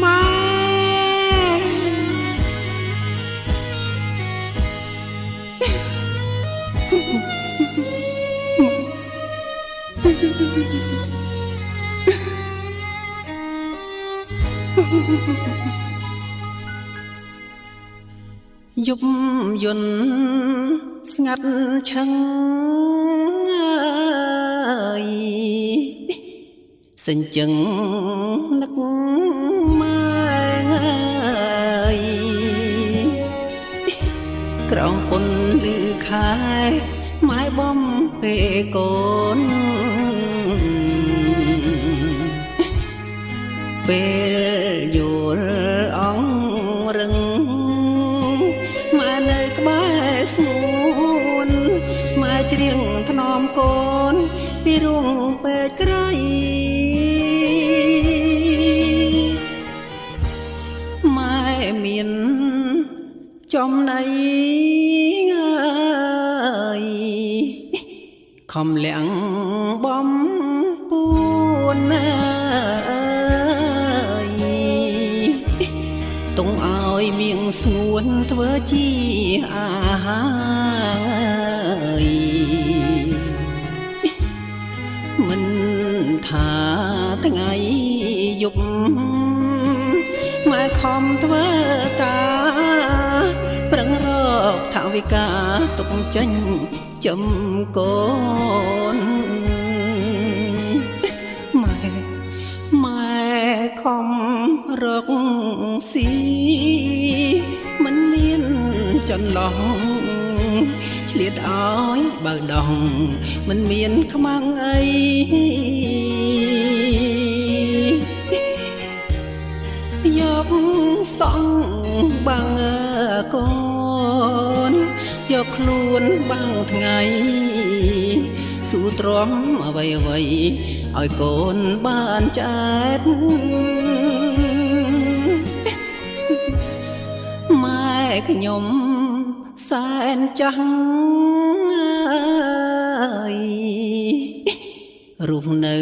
ម៉ែយប់យន់ស្ងាត់ឆឹងសេញចឹងនឹកម៉ែក្រោមពុនលឺខែម៉ែបំពេកូនពេលយល់អងរឹងម៉ែនៅក្បែរស្ងួនម៉ែច្រៀងថ្នមកូនពីរួងពេកក្រៃម៉ែមានចំណៃខំលៀងបំពួនតុងឲ្យមៀងស្ងួនធ្វើជាអាហារមិនថាថ្ងៃយប់ម៉ែខំធ្វើការប្រឹងរកថវិកាទុកចេញចំកូនម៉ែខំរកស៊ីមិនមានចន្លោះឆ្លៀតឲ្យបើដងមិនមានខ្មាំងអីយកសងបាំងកូនយកខ្លួនបាំងថ្ងៃស៊ូទ្រាំអ្វីអ្វីឲ្យកូនបានចែកម៉ែខ្ញុំសែនចាស់រស់នៅ